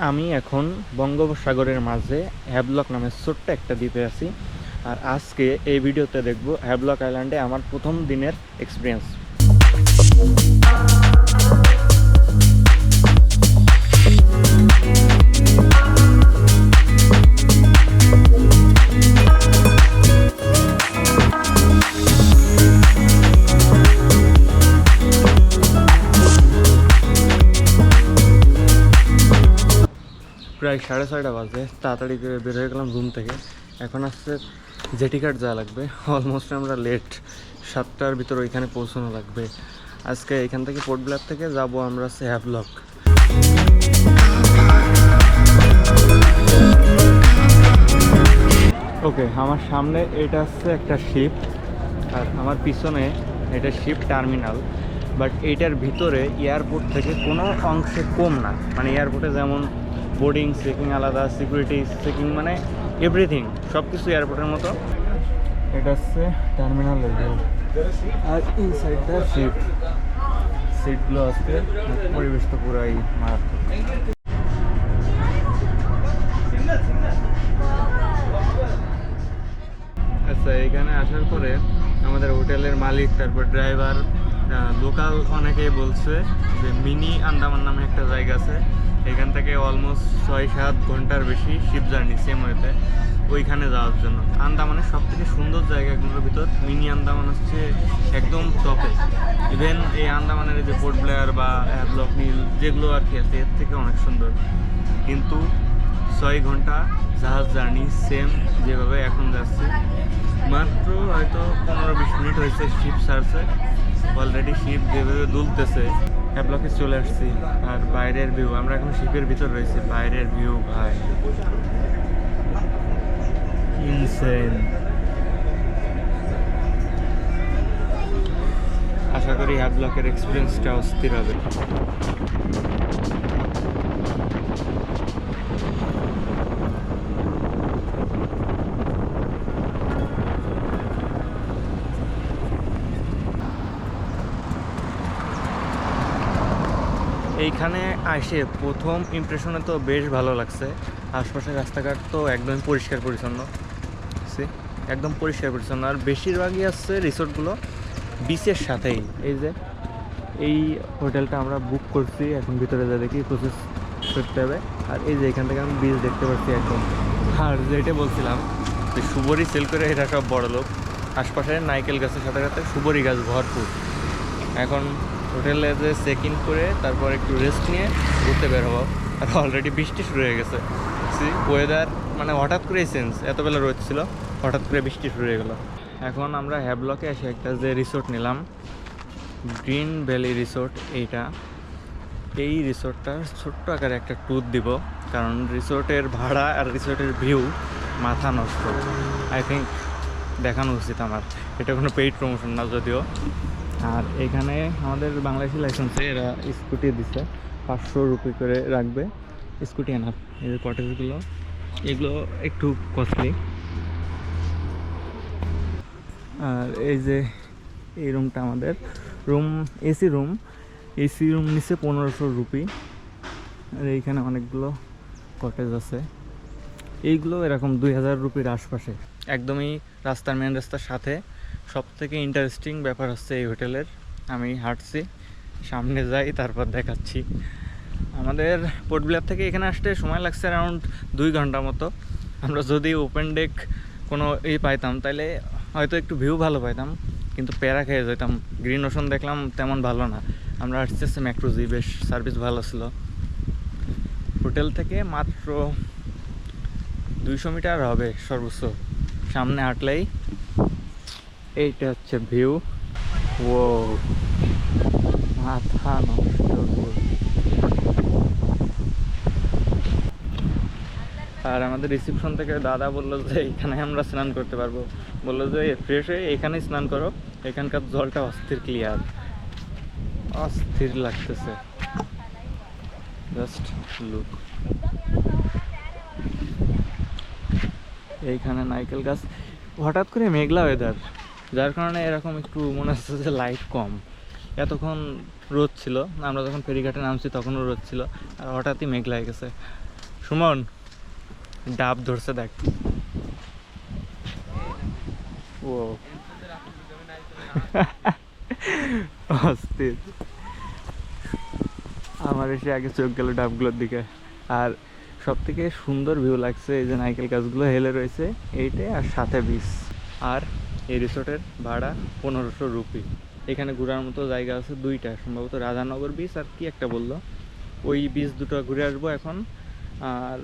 আমি এখন বঙ্গোপসাগরের মাঝে হ্যাভলক নামের ছোট্ট একটা দ্বীপে আছি। আর আজকে এই ভিডিওতে দেখব হ্যাভলক আইল্যান্ডে আমার প্রথম দিনের এক্সপিরিয়েন্স। প্রায় 6:30 বাজে, তাড়াতাড়ি করে বের হয়ে গেলাম রুম থেকে। এখন আসছে জেটি কার্ড যাওয়া লাগবে। অলমোস্ট আমরা লেট, 7টার ভিতর ওইখানে পৌঁছানো লাগবে। আজকে এখান থেকে পোর্ট ব্লেয়ার থেকে যাব আমরা হ্যাভলক। ওকে, আমার সামনে এটা হচ্ছে একটা শিপ, আর আমার পিছনে এটা শিপ টার্মিনাল। বাট এইটার ভিতরে এয়ারপোর্ট থেকে কোনো অংশে কম না। মানে এয়ারপোর্টে যেমন বোর্ডিং চেকিং আলাদা, সিকিউরিটি চেকিং, মানে এভরিথিং সব কিছু এয়ারপোর্টের মতো। এটা হচ্ছে টার্মিনালের ভিউ, আর ইনসাইডটা শিপ। সিটগুলো আসছে, পরিবেশটা পুরাই মারাত্মক। আচ্ছা, এখানে আসার পরে আমাদের হোটেলের মালিক, তারপর ড্রাইভার, লোকাল অনেকেই বলছে যে মিনি আন্দামান নামে একটা জায়গা আছে, এখান থেকে অলমোস্ট 6-7 ঘন্টার বেশি শিপ জার্নি সেম ওয়েতে ওইখানে যাওয়ার জন্য। আন্দামানের সব থেকে সুন্দর জায়গাগুলোর ভিতর মিনি আন্দামান হচ্ছে একদম টপে। ইভেন এই আন্দামানের যে পোর্ট ব্লেয়ার বা হ্যাভলক নীল যেগুলো আর কি আছে, এর থেকে অনেক সুন্দর। কিন্তু 6 ঘন্টা জাহাজ জার্নি সেম যেভাবে এখন যাচ্ছে। মাত্র হয়তো 15-20 মিনিট হয়েছে শিপ ছাড়ছে, অলরেডি শিপ যেভাবে দুলতেছে। হ্যাভলকে চলে আসছি, আর বাইরের ভিউ, আমরা এখন শিপের ভিতর রয়েছি। বাইরের ভিউ ভাই ইনসেন। আশা করি হ্যাভলকের এক্সপিরিয়েন্সটা অস্থির হবে। এইখানে আসে প্রথম ইমপ্রেশনে তো বেশ ভালো লাগছে। আশপাশের রাস্তাঘাট তো একদমই পরিষ্কার পরিচ্ছন্ন, একদম পরিষ্কার পরিচ্ছন্ন। আর বেশিরভাগই আসছে রিসোর্টগুলো বিচের সাথেই। এই যে এই হোটেলটা আমরা বুক করছি, এখন ভিতরে যা দেখি প্রসেস করতে হবে। আর এই যে এখান থেকে আমি বিচ দেখতে পাচ্ছি একদম। আর যেটা বলছিলাম যে সুবরি সেল করে এরা সব বড় লোক। আশপাশে নাইকেল গাছের সাথে সাথে সুবরি গাছ ভরপুর। এখন হোটেলে যে চেক ইন করে তারপর একটু রেস্ট নিয়ে ঘুরতে বের হবো। আর অলরেডি বৃষ্টি শুরু হয়ে গেছে। ওয়েদার মানে হঠাৎ করেই চেঞ্জ, এতবেলা রোদ ছিল, হঠাৎ করে বৃষ্টি শুরু হয়ে গেলো। এখন আমরা হ্যাভলকে এসে একটা যে রিসোর্ট নিলাম, গ্রিন ভ্যালি রিসোর্ট। এই রিসোর্টটার ছোট্ট আকারে একটা ট্যুর দিব, কারণ রিসোর্টের ভাড়া আর রিসোর্টের ভিউ মাথা নষ্ট। আই থিঙ্ক দেখানো উচিত আমার। এটা কোনো পেইড প্রমোশন না যদিও। আর এখানে আমাদের বাংলাদেশি লাইসেন্সে এরা স্কুটি দিচ্ছে, 500 রুপি করে রাখবে স্কুটি আনার। এই যে কটেজগুলো, এগুলো একটু কস্টলি। আর এই যে এই রুমটা আমাদের রুম, এসি রুম নিচ্ছে 1500 রুপি। আর এইখানে অনেকগুলো কটেজ আছে, এইগুলো এরকম 2000 রুপির আশপাশে, একদমই রাস্তার মেন রাস্তার সাথে। সব থেকে ইন্টারেস্টিং ব্যাপার হচ্ছে এই হোটেলের, আমি হাঁটছি, সামনে যাই তারপর দেখাচ্ছি। আমাদের পোর্ট ব্লেয়ার থেকে এখানে আসতে সময় লাগছে অ্যারাউন্ড 2 ঘন্টা মতো। আমরা যদি ওপেন ডেক কোনো পাইতাম তাহলে হয়তো একটু ভিউ ভালো পাইতাম, কিন্তু প্যারা খেয়ে যেতাম। গ্রিন ওশন দেখলাম তেমন ভালো না। আমরা আসতে ম্যাক্রোজি, বেশ সার্ভিস ভালো ছিল। হোটেল থেকে মাত্র 200 মিটার হবে সর্বোচ্চ, সামনে হাঁটলেই। এইটা হচ্ছে ভিউ। ও মাথা নষ্ট। আর আমাদের রিসেপশন থেকে দাদা বললো যে এখানে আমরা স্নান করতে পারবো। বললো যে ফ্রেশ হয়ে এখানেই স্নান করো, এখানকার জলটা অস্থির ক্লিয়ার, অস্থির লাগতেছে। Just look. এইখানে নাইকেল গাছ, হঠাৎ করে মেঘলা ওয়েদার, যার কারণে এরকম একটু মনে হচ্ছে যে লাইট কম। এতক্ষণ রোদ ছিল, আমরা যখন ফেরিঘাটে নামছি তখনও রোদ ছিল, আর হঠাৎই মেঘলা হয়ে গেছে। সুমন ডাব ধরছে দেখ। ও অস্থির। আমার এসে আগে চোখ গেল ডাবগুলোর দিকে। আর সব থেকে সুন্দর ভিউ লাগছে এই যে নারকেল গাছগুলো হেলে রয়েছে এইটাই, আর সাথে বিচ। আর এই রিসোর্টের ভাড়া 1500 রুপি। এখানে ঘোরার মতো জায়গা আছে দুইটা, সম্ভবত রাধানগর বিচ আর কি একটা বললো, ওই বিচ দুটো ঘুরে আসবো এখন। আর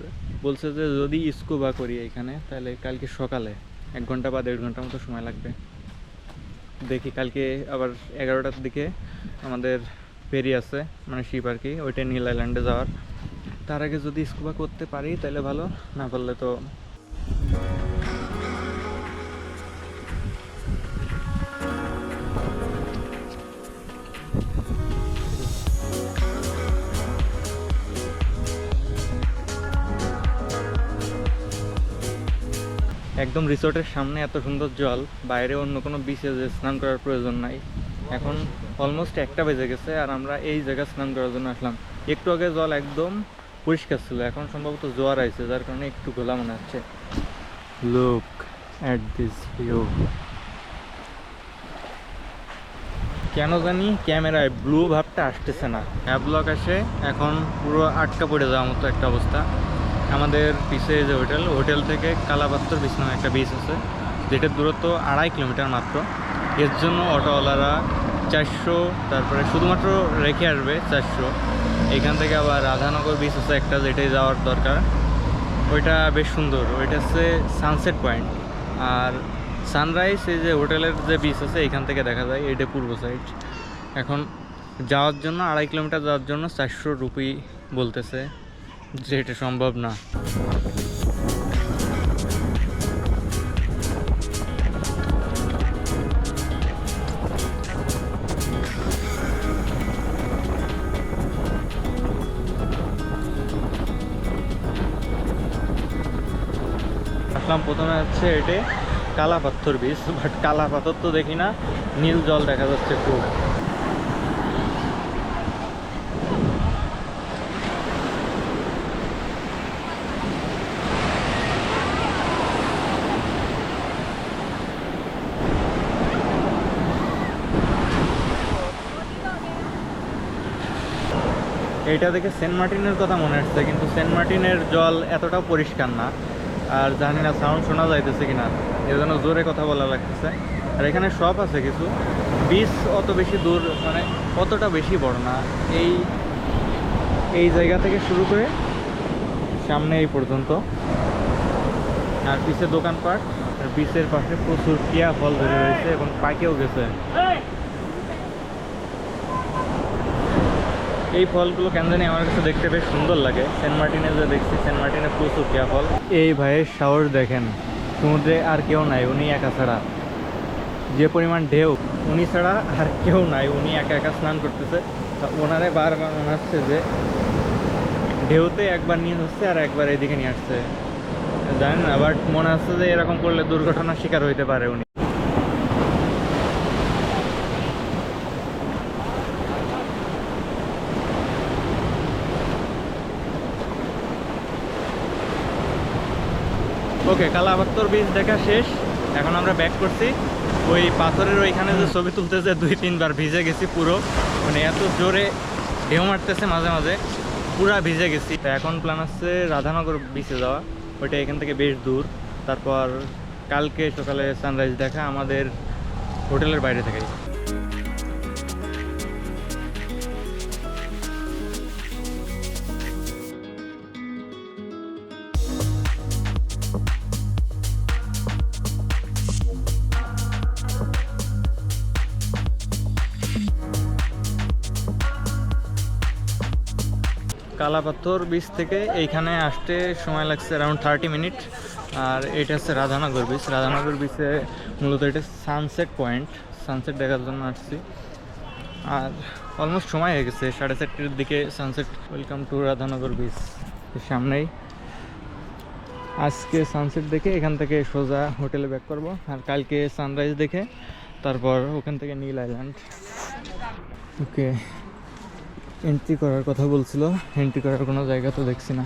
বলছে যে যদি স্কুবা করি এখানে তাহলে কালকে সকালে 1 ঘন্টা বা 1.5 ঘন্টার মতো সময় লাগবে। দেখি কালকে আবার 11টার দিকে আমাদের ফেরি আছে, মানে শিপ আর কি, ওইটা নীল আইল্যান্ডে যাওয়ার। তার আগে যদি স্কুবা করতে পারি তাহলে ভালো, না পারলে তো একদম রিসোর্টের সামনে এত সুন্দর জল, বাইরে অন্য কোনো বিচে যে স্নান করার প্রয়োজন নাই। এখন অলমোস্ট 1টা বেজে গেছে আর আমরা এই জায়গায় স্নান করার জন্য আসলাম। একটু আগে জল একদম পরিষ্কার ছিল, এখন সম্ভবত জোয়ার আইছে যার কারণে একটু ঘোলা মনে হচ্ছে। Look at this view. কেন জানি ক্যামেরায় ব্লু ভাবটা আসতেছে না, অ্যাপলক আসে এখন পুরো আটকা পড়ে যাওয়ার মতো একটা অবস্থা। আমাদের পিছে যে হোটেল থেকে কালাপাত্তর বিচ নামে একটা বিচ আছে, যেটার দূরত্ব 2.5 কিলোমিটার মাত্র। এর জন্য অটোওয়ালারা 400, তারপরে শুধুমাত্র রেখে আসবে 400। এখান থেকে আবার রাধানগর বিচ আছে একটা, যেটাই যাওয়ার দরকার। ওইটা বেশ সুন্দর, ওইটা হচ্ছে সানসেট পয়েন্ট। আর সানরাইজ এই যে হোটেলের যে বিচ আছে এখান থেকে দেখা যায়, এটা পূর্ব সাইড। এখন যাওয়ার জন্য 2.5 কিলোমিটার যাওয়ার জন্য 400 রুপি বলতেছে, যেটা সম্ভব না। আসলাম প্রথমে হচ্ছে এটা কালা পাথর বিচ, বাট কালা পাথর তো দেখি না, নীল জল দেখা যাচ্ছে খুব। এইটা দেখে সেন্ট মার্টিনের কথা মনে আসছে, কিন্তু সেন্ট মার্টিনের জল এতটাও পরিষ্কার না। আর জানি না সাউন্ড শোনা যাইতেছে কিনা, এর জন্য জোরে কথা বলা লাগতেছে। আর এখানে শপ আছে কিছু, বিচ অত বেশি দূর, মানে অতটা বেশি বড় না। এই জায়গা থেকে শুরু করে সামনে এই পর্যন্ত, আর পিছের দোকানপাট। আর বিচের পাশে প্রচুর টিয়া ফল ধরে রয়েছে এবং পাকেও গেছে। এই ফলগুলো কেন জানি আমার কাছে দেখতে বেশ সুন্দর লাগে। সেন্ট মার্টিনে যে দেখছি, সেন্ট মার্টিনে প্রচুর টিয়া ফল। এই ভাইয়ের সাহস দেখেন, সমুদ্রে আর কেউ নাই, উনি একা ছাড়া। যে পরিমাণ ঢেউ, উনি ছাড়া আর কেউ নাই, উনি একা একা স্নান করতেছে। তা ওনারে বারবার মনে হচ্ছে যে ঢেউতে একবার নিয়ে হচ্ছে আর একবার এদিকে নিয়ে আসছে, জানেন না, বাট মনে হচ্ছে যে এরকম করলে দুর্ঘটনার শিকার হইতে পারে উনি। ওকে, কালাপাত্তর বিচ দেখা শেষ, এখন আমরা ব্যাক করছি। ওই পাথরের ওইখানে যে ছবি তুলতেছে 2-3 বার ভিজে গেছি পুরো, মানে এত জোরে ঢেউ মারতেছে মাঝে মাঝে, পুরা ভিজে গেছি। তো এখন প্ল্যান আছে রাধানগর বিচে যাওয়া, ওইটা এখান থেকে বেশ দূর। তারপর কালকে সকালে সানরাইজ দেখা আমাদের হোটেলের বাইরে থেকেই। কালাপাথর বিচ থেকে এইখানে আসতে সময় লাগছে অ্যারাউন্ড 30 মিনিট। আর এটা হচ্ছে রাধানগর বিচ। রাধানগর বিচে মূলত এটা সানসেট পয়েন্ট, সানসেট দেখার জন্য আসছি। আর অলমোস্ট সময় হয়ে গেছে, 4:30-এর দিকে sunset. Welcome to Radhanagar beach. সামনেই আজকে সানসেট দেখে এখান থেকে সোজা হোটেলে ব্যাক করব, আর কালকে সানরাইজ দেখে তারপর ওখান থেকে নীল আইল্যান্ড। ওকে, এন্ট্রি করার কথা বলছিল, এন্ট্রি করার কোনো জায়গা তো দেখছি না।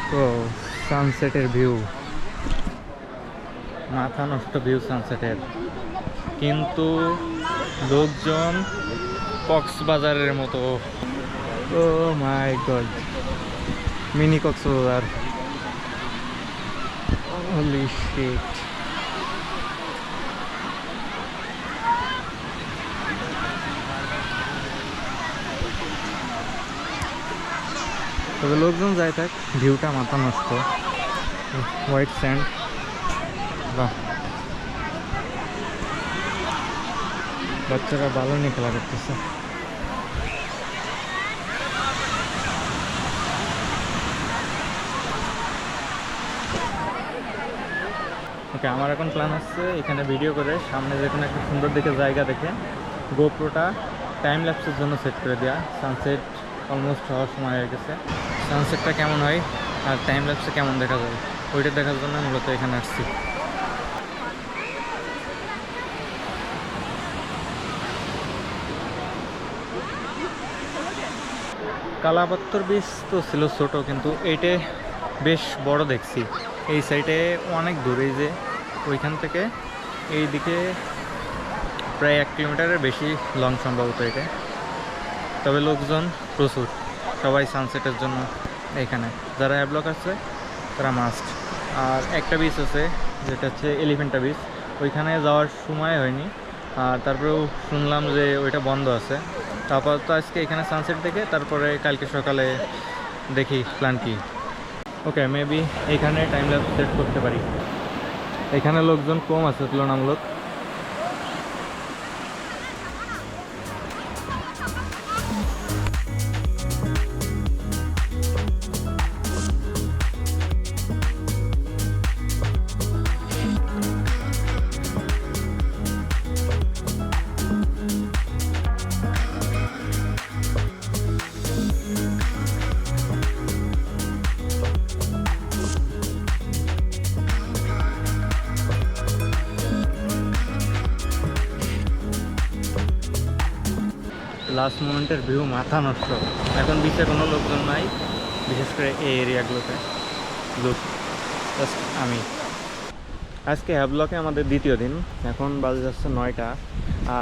তো সানসেটের ভিউ, মাথা নষ্ট ভিউ সানসেটের, কিন্তু লোকজন কক্সবাজারের মতো। ও মাই god, mini Cox's Bazar, Holi sheet. তবে লোকজন যায় থাক, ভিউটা মাথা নষ্ট। হোয়াইট স্যান্ড, বাহ, বাচ্চারা ভালো নিয়ে খেলা করতেছে। ওকে, আমার এখন প্ল্যান হচ্ছে এখানে ভিডিও করে সামনে যে কোনো একটা সুন্দর দেখে জায়গা দেখে গোপ্রোটা টাইম ল্যাপসের জন্য সেট করে দেওয়া। সানসেট অলমোস্ট হওয়ার সময় হয়ে গেছে। সানসেটটা কেমন হয় আর টাইম ল্যাপসে কেমন দেখা যায় ওইটা দেখার জন্য মূলত এখানে আসছি। কালাপাত্তর বীজ তো ছিল ছোট, কিন্তু এইটা বেশ বড় দেখছি। এই সাইডে অনেক দূরে, যে ওইখান থেকে এই দিকে প্রায় 1 কিলোমিটারের বেশি লং সম্ভবত এটা। তবে লোকজন প্রচুর, সবাই সানসেটের জন্য এখানে। যারা হ্যাভলক আছে তারা মাস্ট। আর একটা বিচ আছে যেটা হচ্ছে এলিফেন্টা বিচ, ওইখানে যাওয়ার সময় হয়নি। আর তারপরেও শুনলাম যে ওইটা বন্ধ আছে। তারপর তো আজকে এখানে সানসেট দেখে তারপরে কালকে সকালে দেখি প্ল্যান কি। ওকে, মেবি এখানে টাইম ল্যাপস সেট করতে পারি। এখানে লোকজন কম আছে তুলনামূলক। লাস্ট মোমেন্টের ভিউ মাথা নষ্ট। এখন বিচে কোনো লোকজন নাই, বিশেষ করে এই এরিয়াগুলোতে। লুক, জাস্ট আমি। আজকে হ্যাভলকে আমাদের দ্বিতীয় দিন, এখন বাজে যাচ্ছে 9টা।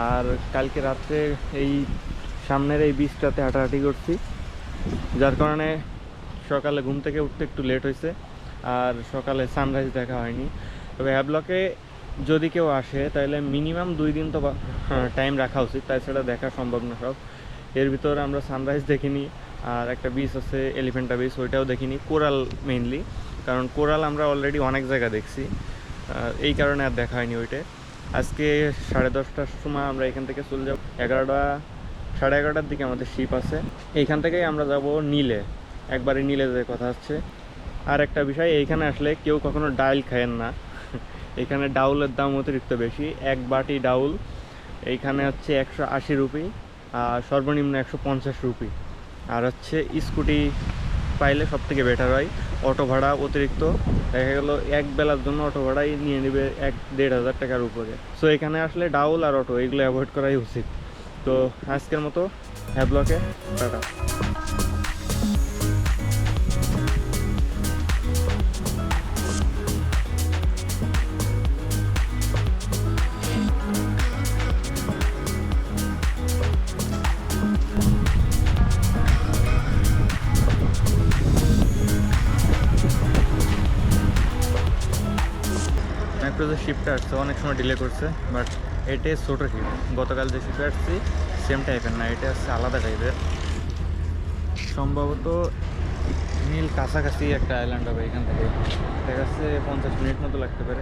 আর কালকে রাত্রে এই সামনের এই বিচটাতে হাঁটাহাঁটি করছি, যার কারণে সকালে ঘুম থেকে উঠতে একটু লেট হয়েছে। আর সকালে সানরাইজ দেখা হয়নি। তবে হ্যাভলকে যদি কেউ আসে তাহলে মিনিমাম 2 দিন তো টাইম রাখা উচিত, তাছাড়া দেখা সম্ভব না সব। এর ভিতরে আমরা সানরাইজ দেখিনি, আর একটা বিচ আছে এলিফেন্টা বিচ, ওইটাও দেখিনি। কোরাল মেইনলি, কারণ কোরাল আমরা অলরেডি অনেক জায়গা দেখছি, এই কারণে আর দেখা হয়নি ওইটা। আজকে 10:30টার সময় আমরা এখান থেকে চলে যাব। সাড়ে 11টার দিকে আমাদের শিপ আছে। এইখান থেকেই আমরা যাব নীলে, একবারে নীলে যে কথা হচ্ছে। আর একটা বিষয়, এইখানে আসলে কেউ কখনো ডাইল খায়েন না। এখানে ডাউলের দাম অতিরিক্ত বেশি। 1 বাটি ডাউল এইখানে হচ্ছে 180 রুপি, আর সর্বনিম্ন 150 রুপি। আর হচ্ছে স্কুটি পাইলে সব থেকে বেটার হয়। অটো ভাড়া অতিরিক্ত, দেখা গেলো এক বেলার জন্য অটো ভাড়াই নিয়ে নেবে 1-1.5 হাজার টাকার উপরে। সো এখানে আসলে ডাউল আর অটো এগুলো অ্যাভয়েড করাই উচিত। তো আজকের মতো হ্যাভলকে টাটা। যে শিপটা আসছে অনেক সময় ডিলে করছে, বাট এটা ছোটো শিপ। গতকাল যে শিপে আসছি সেম টাইপের না, এটা হচ্ছে আলাদা টাইপের। সম্ভবত নীল কাছাকাছি একটা আইল্যান্ড হবে এখান থেকে। দেখা যাচ্ছে 50 মিনিট মতো লাগতে পারে।